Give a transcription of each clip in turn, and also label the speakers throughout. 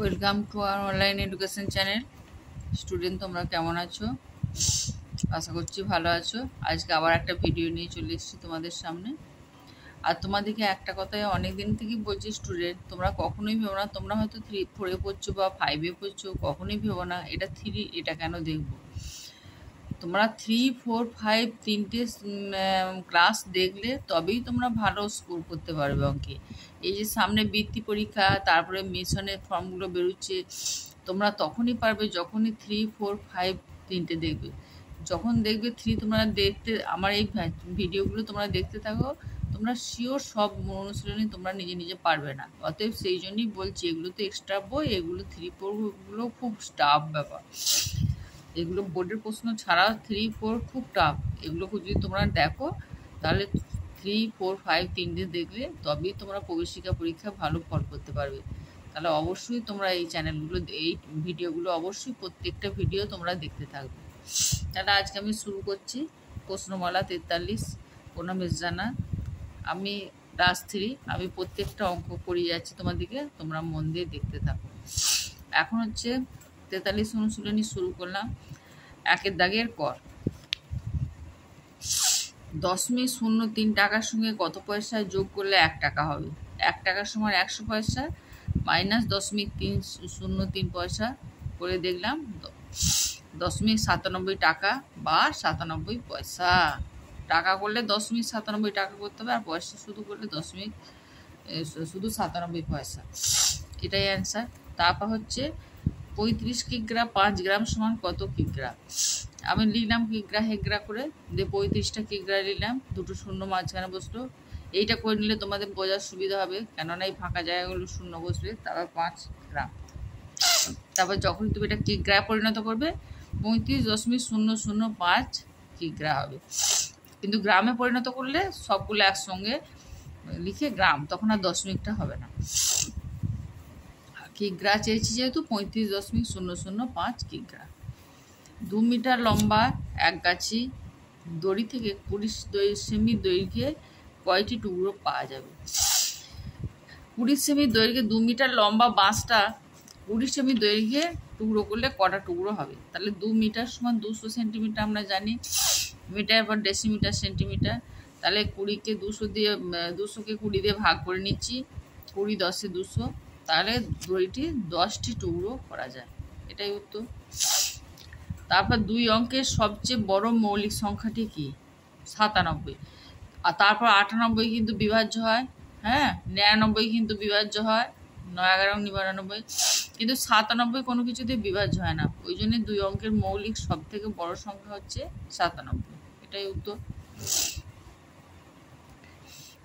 Speaker 1: Welcome to our online education channel. Student, তোমরা কেমন আছো? আশা করছি ভালো আছো। আজকে আবার একটা ভিডিও নিয়ে চলে এসেছি তোমাদের সামনে। আর তোমাদেরকে একটা কথাই অনেক দিন থেকেই বলছি, স্টুডেন্ট তোমরা কখনোই ভেবো না, তোমরা হয়তো 3-4 পড়ছো বা 5 পড়ছো, কখনোই ভেবো না এটা 3, এটা কেন দেখবো। তোমরা 3, 4, 5 তিনটে ক্লাস দেখলে তবেই তোমরা ভালো স্কোর করতে পারবে অঙ্কে। এই যে সামনে বৃত্তি পরীক্ষা, তারপরে মিশনের ফর্মগুলো বেরোচ্ছে, তোমরা তখনই পারবে যখনই 3, 4, 5 তিনটে দেখবে। যখন দেখবে 3 তোমরা দেখতে, আমার এই ভিডিওগুলো তোমরা দেখতে থাকো, তোমরা শিওর সব অনুশীলনী তোমরা নিজে নিজে পারবে না। অতএব সেই জন্যই বলছি, এগুলো তো এক্সট্রা বই, এগুলো 3, 4গুলো খুব টাফ ব্যাপার। এগুলো বোর্ডের প্রশ্ন ছাড়া 3, 4 খুব টাফ। এগুলো যদি তোমরা দেখো তাহলে 3, 4, 5 তিনটে দেখলে তবেই তোমরা প্রবেশিকা পরীক্ষা ভালো ফল করতে পারবে। তাহলে অবশ্যই তোমরা এই চ্যানেলগুলো, এই ভিডিওগুলো অবশ্যই প্রত্যেকটা ভিডিও তোমরা দেখতে থাকবে। তাহলে আজকে আমি শুরু করছি প্রশ্নমালা 43, কোনো মিস জানা। আমি ক্লাস 3, আমি প্রত্যেকটা অঙ্ক করিয়ে যাচ্ছি তোমাদেরকে, তোমরা মন দিয়ে দেখতে থাকো। এখন হচ্ছে 43 অনুশীলনী শুরু করলাম। একের দাগের কর। 0.03 টাকার সঙ্গে কত পয়সা যোগ করলে 1 টাকা হবে? 1 টাকার সময় 100 পয়সা মাইনাস 0.303 পয়সা করে দেখলাম 0.97 টাকা বা 97 পয়সা। টাকা করলে 0.97 টাকা করতে হবে, আর পয়সা শুধু করলে শুধু 97 পয়সা। এটাই অ্যান্সার। তারপর হচ্ছে 35 কিগ্রা 5 গ্রাম সমান কত কিগ্রা? আমি লিখলাম কিগ্রা হেগ্রা করে, দিয়ে 35টা কিগ্রা নিলাম, দুটো শূন্য মাঝখানে বসলো। এইটা করে নিলে তোমাদের বোঝার সুবিধা হবে, কেননা এই ফাঁকা জায়গাগুলো শূন্য বসবে। তারপর 5 গ্রাম। তারপর যখন তুমি এটা কিগ্রায় পরিণত করবে 35.005 কিগ্রা হবে। কিন্তু গ্রামে পরিণত করলে সবগুলো একসঙ্গে লিখে গ্রাম, তখন আর দশমিকটা হবে না। কিগ্রা চেয়েছি যেহেতু 35.005 কিগ্রা। 2 মিটার লম্বা এক গাছি দড়ি থেকে 20 সেমি দৈর্ঘ্যে কয়টি টুকরো পাওয়া যাবে? 20 সেমি দৈর্ঘ্যে 2 মিটার লম্বা বাঁশটা 20 সেমি দৈর্ঘ্যে টুকরো করলে কটা টুকরো হবে? তাহলে 2 মিটার সমান 200 সেন্টিমিটার আমরা জানি, মিটার বা ডেসিমিটার সেন্টিমিটার। তাহলে 20কে 200 দিয়ে 200কে 20 দিয়ে ভাগ করে নিচ্ছি, 20 10 200, তাহলে দড়িটি 10টি টুকরো করা যায়। এটাই উত্তর। তারপর 2 অঙ্কের সবচেয়ে বড় মৌলিক সংখ্যাটি কি? 97। আর তারপর 98 কিন্তু বিভাজ্য হয়, হ্যাঁ, 99 কিন্তু বিভাজ্য হয়, 9 11 99, কিন্তু 97 কোনো কিছুতে বিভাজ্য হয় না। ওই জন্য 2 অঙ্কের মৌলিক সব থেকে বড় সংখ্যা হচ্ছে 97। এটাই উত্তর।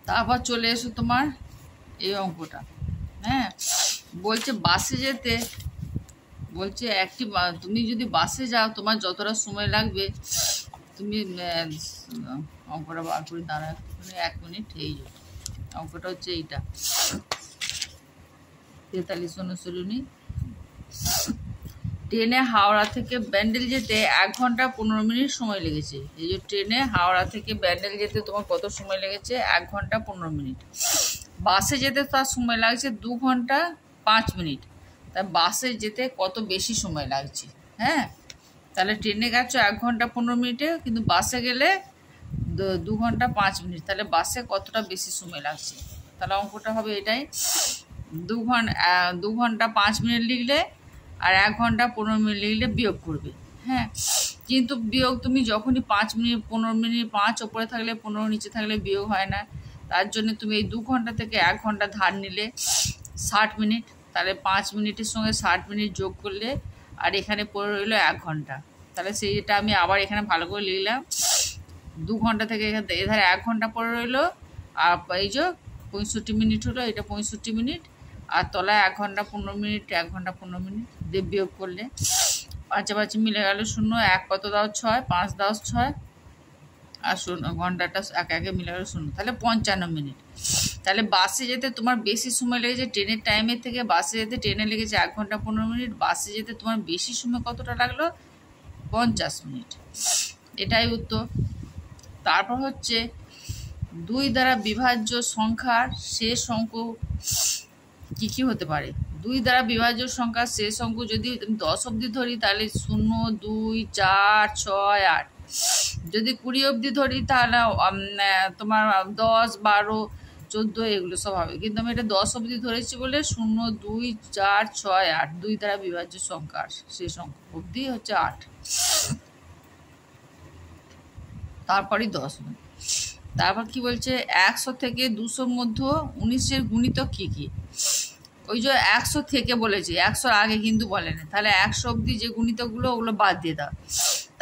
Speaker 1: তারপর চলে এসো তোমার এই অঙ্কটা। হ্যাঁ, বলছে বাসে যেতে, বলছে তুমি যদি বাসে যাও তোমার যতটা সময় লাগবে, তুমি অঙ্কটা বার করে দাঁড়া 1 মিনিট। এই অঙ্কটা হচ্ছে এইটা 43 অনুশীলনী। ট্রেনে হাওড়া থেকে ব্যান্ডেল যেতে 1 ঘন্টা 15 মিনিট সময় লেগেছে। এই যে ট্রেনে হাওড়া থেকে ব্যান্ডেল যেতে তোমার কত সময় লেগেছে? 1 ঘন্টা 15 মিনিট। বাসে যেতে তার সময় লাগছে 2 ঘন্টা 5 মিনিট। তা বাসে যেতে কত বেশি সময় লাগছে? হ্যাঁ, তাহলে ট্রেনে গেছো 1 ঘন্টা 15 মিনিটে, কিন্তু বাসে গেলে 2 ঘন্টা 5 মিনিট। তাহলে বাসে কতটা বেশি সময় লাগছে? তাহলে অঙ্কটা হবে এটাই। 2 ঘন্টা 5 মিনিট লিখলে আর 1 ঘন্টা 15 মিনিট লিখলে বিয়োগ করবে। হ্যাঁ, কিন্তু বিয়োগ তুমি যখনই 5 মিনিট 15 মিনিট, 5 ওপরে থাকলে 15 নিচে থাকলে বিয়োগ হয় না। তার জন্য তুমি এই 2 ঘন্টা থেকে 1 ঘন্টা ধার নিলে 60 মিনিট। তাহলে 5 মিনিটের সঙ্গে 60 মিনিট যোগ করলে আর এখানে পড়ে রইলো 1 ঘন্টা। তাহলে সেইটা আমি আবার এখানে ভালো করে লিখলাম। 2 ঘন্টা থেকে এধারে 1 ঘন্টা পড়ে রইলো, আর এই যে 65 মিনিট হলো, এটা 65 মিনিট, আর তলায় 1 ঘন্টা 15 মিনিট, 1 ঘন্টা 15 মিনিট দিয়ে বিয়োগ করলে 5 5 মিলে গেল 0, 1 কত দাও 6, 5 দাও 6, আর 0 ঘন্টাটা 1 1 মিলে গেল 0, তাহলে 55 মিনিট। তাহলে বাসে যেতে তোমার বেশি সময় লেগেছে ট্রেনের টাইমের থেকে, বাসে যেতে ট্রেনে লেগেছে 1 ঘন্টা 15 মিনিট, বাসে যেতে তোমার বেশি সময় কতটা লাগলো? 50 মিনিট। এটাই উত্তর। তারপর হচ্ছে 2 দ্বারা বিভাজ্য সংখ্যার শেষ অঙ্ক কি কি হতে পারে? 2 দ্বারা বিভাজ্য সংখ্যা শেষ অঙ্ক যদি 10 অবধি ধরি তাহলে 0, 2, 4, 6, 8। যদি 20 অবধি ধরি তাহলে তোমার 10, 12, 14 এগুলো সব হবে, কিন্তু আমি এটা 10 অবধি ধরেছি বলে 0, 2, 4, 6, 8 2 দ্বারা বিভাজ্য সংখ্যা শেষ অঙ্ক অবধি হচ্ছে 8, তারপরই 10। তারপর কি বলছে? 100 থেকে 200 মধ্যে 19-এর গুণিতক কি কি? ওই যে 100 থেকে বলেছে, 100 আগে কিন্তু বলেনি, তাহলে 100 অবধি যে গুণিতকগুলো ওগুলো বাদ দিয়ে দাও।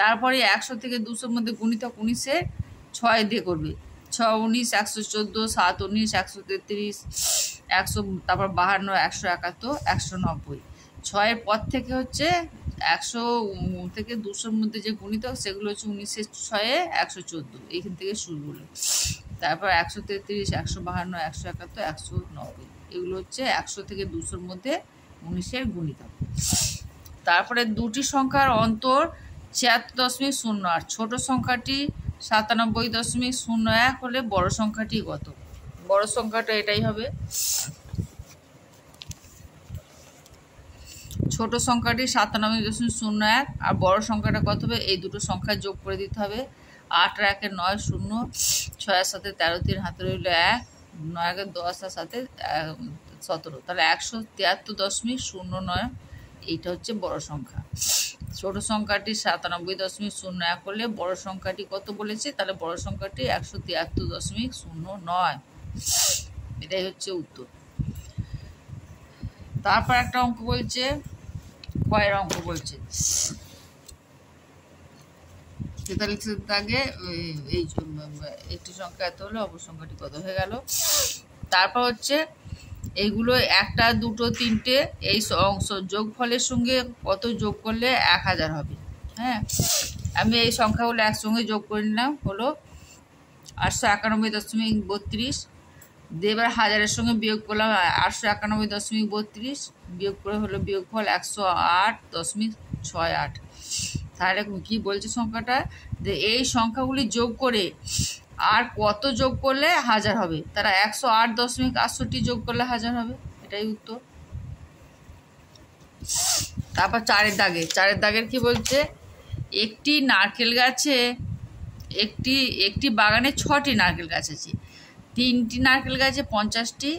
Speaker 1: তারপরে 100 থেকে 200-র মধ্যে গুণিতক 19-এর 6 দিয়ে করবে। 6, 19, 114, 7, 19, 133, 100, তারপর 52, 171, 190। 6-এর পর থেকে হচ্ছে 100 থেকে 200-র মধ্যে যে গুণিতক সেগুলো হচ্ছে 19-এর 6-এ 114, এইখান থেকে শুরু হলো। তারপর 133, 152, 171, 190 এগুলো হচ্ছে 100 থেকে 200-র মধ্যে 19-এর গুণিতক। তারপরে দুটি সংখ্যার অন্তর 76.08, ছোট সংখ্যাটি 97.01 হলে বড় সংখ্যাটি কত? বড় সংখ্যাটা এটাই হবে, ছোট সংখ্যাটি 97.01 আর বড় সংখ্যাটা কত হবে? এই দুটো সংখ্যা যোগ করে দিতে হবে। 8 আর 1 9, 0, 6 আর 7 13, 3 হাতে রইল 1, 9 আর 10 আর 7 17, তাহলে 173.09 এইটা হচ্ছে বড় সংখ্যা। ছোট সংখ্যাটি 97.01 হলে বড় সংখ্যাটি কত বলেছে? তাহলে বড় সংখ্যাটি 173.09, এটাই হচ্ছে উত্তর। তারপর একটা অঙ্ক বলছে, কয়ের অঙ্ক বলছে 43 দাগে এই একটি সংখ্যা এত হলে অপর সংখ্যাটি কত হয়ে গেল। তারপর হচ্ছে এইগুলো 1, 2, 3 এই অংশ যোগফলের সঙ্গে কত যোগ করলে 1000 হবে। হ্যাঁ, আমি এই সংখ্যাগুলো একসঙ্গে যোগ করে নিলাম, হলো 891.32, দিয়ে এবার 1000-এর সঙ্গে বিয়োগ করলাম 891.32, বিয়োগ করে হলো বিয়োগফল 108.68। তাহলে কি বলছে সংখ্যাটা? যে এই সংখ্যাগুলি যোগ করে আর কত যোগ করলে 1000 হবে? তারা 108.68 যোগ করলে 1000 হবে, এটাই উত্তর। তারপর 4-এর দাগের কি বলছে? একটি নারকেল গাছে একটি বাগানে 6টি নারকেল গাছ আছে। 3টি নারকেল গাছে 50টি,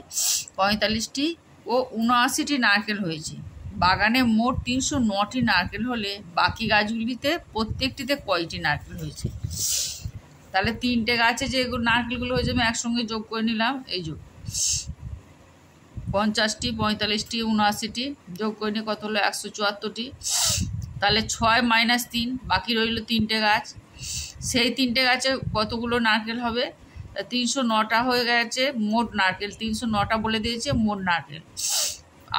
Speaker 1: 45টি ও 79টি নারকেল হয়েছে। বাগানে মোট 309টি নারকেল হলে বাকি গাছগুলিতে প্রত্যেকটিতে কয়টি নারকেল হয়েছে? তাহলে 3টে গাছে যে নারকেলগুলো হয়েছে আমি একসঙ্গে যোগ করে নিলাম, এই যোগ 50টি, 45টি, 79টি যোগ করে নিয়ে কত হলো? 174টি। তাহলে 6 - 3, বাকি রইল 3টে গাছ। সেই 3টে গাছে কতগুলো নারকেল হবে? 309টা হয়ে গেছে মোট নারকেল, 309টা বলে দিয়েছে মোট নারকেল,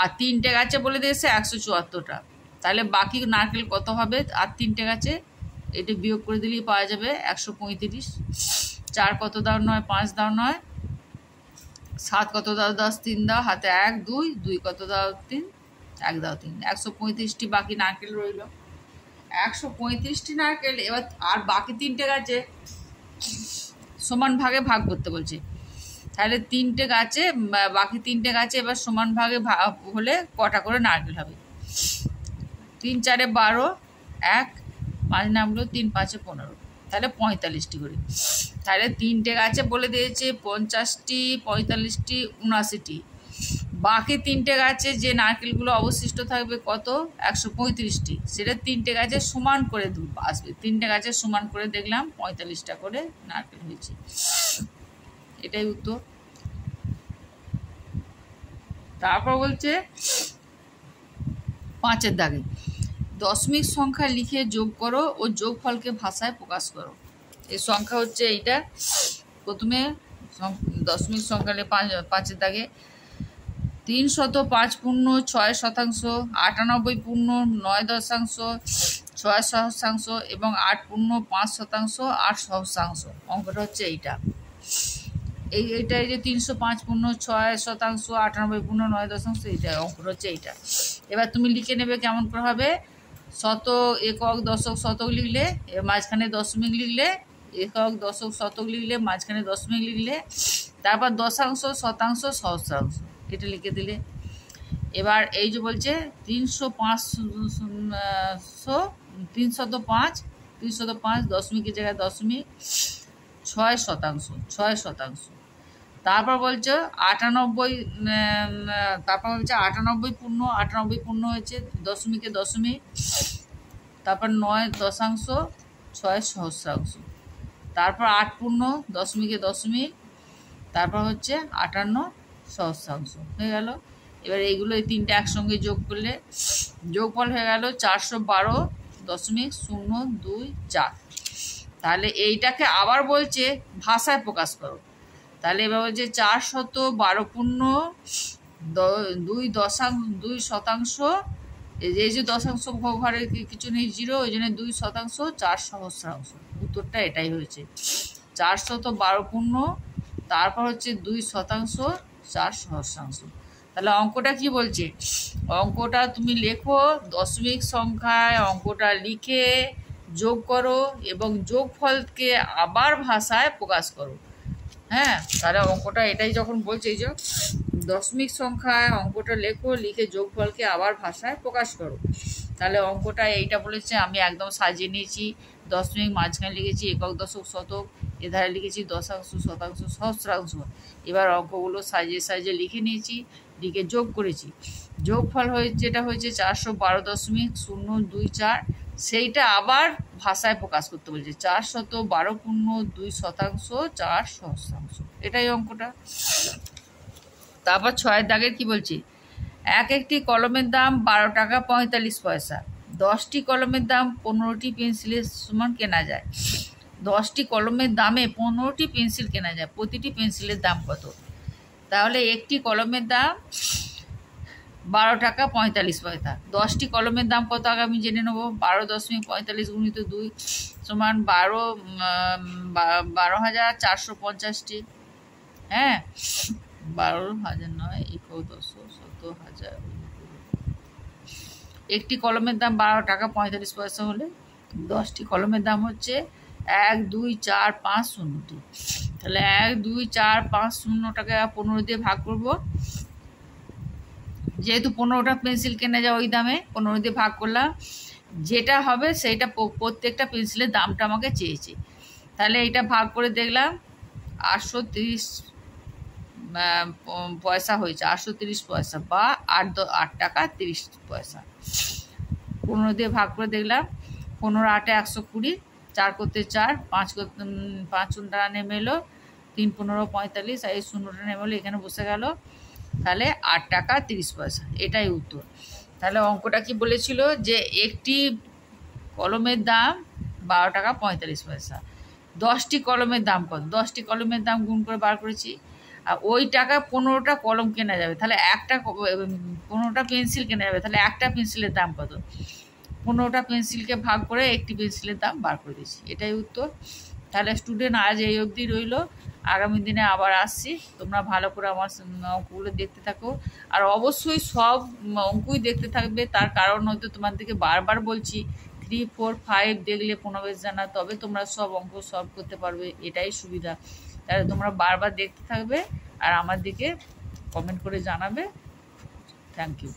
Speaker 1: আর 3টে গাছে বলে দিয়েছে 174টা। তাহলে বাকি নারকেল কত হবে? আর 3টে গাছে এটা বিয়োগ করে দিলেই পাওয়া যাবে 135। 4 কত দাও? 9, 5 দাও 9, 7 কত দাও? 10, 3 দাও, হাতে 1, 2, 2 কত দাও? 3, 1 দাও 3, 135টি বাকি নারকেল রইল। 135টি নারকেল এবার আর বাকি 3টে গাছে সমান ভাগে ভাগ করতে বলছে। তাহলে 3টে গাছে বাকি 3টে গাছে এবার সমান ভাগে হলে কটা করে নারকেল হবে? 3 × 4 = 12, 1 5 নামলো, 3 × 5 = 15, তাহলে 45টি করে। তাহলে 3টে গাছে বলে দিয়েছে 50টি, 45টি, 79টি। বাকি 3টে গাছে যে নারকেলগুলো অবশিষ্ট থাকবে কত? 135টি। সেটা 3টে গাছে সমান করে আসবে। 3টে গাছে সমান করে দেখলাম 45টা করে নারকেল হয়েছে, এটাই উত্তর। তারপর বলছে 5-এর দাগে দশমিক সংখ্যা লিখে যোগ করো ও যোগফলকে ভাষায় প্রকাশ করো। এই সংখ্যা হচ্ছে এইটা। প্রথমে দশমিক সংখ্যা 5-এর দাগে 305 পূর্ণ 6 শতাংশ, 98 পূর্ণ 9 দশাংশ, 6 সহস্রাংশ এবং 8 পূর্ণ 5 শতাংশ, 8 সহস্রাংশ। অঙ্কটা হচ্ছে এইটা। এইটাই যে 305 পূর্ণ 6 শতাংশ, 98 পূর্ণ 9 দশাংশ, এইটা অঙ্কটা হচ্ছে এইটা। এবার তুমি লিখে নেবে কেমন করে হবে? শতক, একক, দশক, শতক লিখলে মাঝখানে দশমিক লিখলে, একক, দশক, শতক লিখলে মাঝখানে দশমিক লিখলে, তারপর দশাংশ, শতাংশ, সহস্রাংশ এটা লিখে দিলে। এবার এই যে বলছে 305 দশমিকের জায়গায় 0.6 শতাংশ। তারপর বলছে 98 পূর্ণ হয়েছে দশমিকে দশমিক, তারপর 9.6, তারপর 8 পূর্ণ দশমিকে দশমিক, তারপর হচ্ছে 58 হয়ে গেল। এবার এইগুলো এই তিনটে একসঙ্গে যোগ করলে যোগফল হয়ে গেল 412.024। তাহলে এইটাকে আবার বলছে ভাষায় প্রকাশ করো। তাহলে এবার বলছে 412 পূর্ণ 2.2, এই যে দশাংশ ঘরে কিছু নেই, 0, ওই জন্য 2%, 4 সহস্রাংশ। উত্তরটা এটাই হয়েছে 412 পূর্ণ, তারপর হচ্ছে 2%, 4 সহস্রাংশ। তাহলে অঙ্কটা কি বলছে? অঙ্কটা তুমি লেখো, দশমিক সংখ্যায় অঙ্কটা লিখে যোগ করো এবং যোগফলকে আবার ভাষায় প্রকাশ করো। হ্যাঁ, তাহলে অঙ্কটা এটাই যখন বলছে, এই যে দশমিক সংখ্যায় অঙ্কটা লেখো, লিখে যোগফলকে আবার ভাষায় প্রকাশ করো। তাহলে অঙ্কটা এইটা বলেছে, আমি একদম সাজিয়ে নিয়েছি। দশমিক মাঝখানে লিখেছি একক, দশক, শতক, এধারে লিখেছি দশাংশ, শতাংশ, সহস্রাংশ। এবার অঙ্কগুলো সাজিয়ে সাজিয়ে লিখে নিয়েছি, লিখে যোগ করেছি। যোগফল যেটা হয়েছে 412.024, সেইটা আবার ভাষায় প্রকাশ করতে বলছে 412 পূর্ণ 2%, 4 সহস্রাংশ। এটাই অঙ্কটা। তারপর 6 দাগের কি বলছি, একটি কলমের দাম 12 টাকা 45 পয়সা। 10টি কলমের দাম 15টি পেন্সিলের সমান কেনা যায়। 10টি কলমের দামে 15টি পেন্সিল কেনা যায়। প্রতিটি পেন্সিলের দাম কত? তাহলে একটি কলমের দাম 12 টাকা 45 পয়সা। 10টি কলমের দাম কত আগে আমি জেনে নেবো। 12.45 গুণিত 2 সমান 12,450টি। হ্যাঁ, 12,000 নয়, 1,000। একটি কলমের দাম 12 টাকা 45 পয়সা হলে 10টি কলমের দাম হচ্ছে 1, 2, 4, 5 শূন্যটি। তাহলে 1, 2, 4, 5 শূন্যটাকে 15 দিয়ে ভাগ করব। যেহেতু 15টা পেন্সিল কেনা যায় ওই দামে 15 দিয়ে ভাগ করলাম। যেটা হবে সেইটা প্রত্যেকটা পেন্সিলের দামটা আমাকে চেয়েছে। তাহলে এইটা ভাগ করে দেখলাম 830 পয়সা হয়েছে, 830 পয়সা বা 8 টাকা 30 পয়সা। 15 দিয়ে ভাগ করে দেখলাম, 15 8 120, 4 করতে 4, 5 শূন্যটা নেমে এলো, 3 15 45, আর এই শূন্যটা নেমে এলো, এখানে বসে গেল। তাহলে 8 টাকা 30 পয়সা, এটাই উত্তর। তাহলে অঙ্কটা কি বলেছিল যে একটি কলমের দাম 12 টাকা 45 পয়সা। 10টি কলমের দাম কত? 10টি কলমের দাম গুণ করে বার করেছি। আর ওই টাকা 15টা কলম কেনা যাবে। তাহলে 15টা পেন্সিল কেনা যাবে। তাহলে একটা পেন্সিলের দাম কত? 15টা পেন্সিলকে ভাগ করে একটি পেন্সিলের দাম বার করে দিয়েছি। এটাই উত্তর। তাহলে স্টুডেন্ট, আজ এই অবধি রইল। আগামী দিনে আবার আসছি। তোমরা ভালো করে আমার অঙ্কগুলো দেখতে থাকো। আর অবশ্যই সব অঙ্কই দেখতে থাকবে। তার কারণ হয়তো তোমাদেরকে বারবার বলছি, 3, 4, 5 দেখলে পুনবেশ জানা, তবে তোমরা সব অঙ্ক সলভ করতে পারবে। এটাই সুবিধা। তাহলে তোমরা বারবার দেখতে থাকবে আর আমার দিকে কমেন্ট করে জানাবে। Thank you.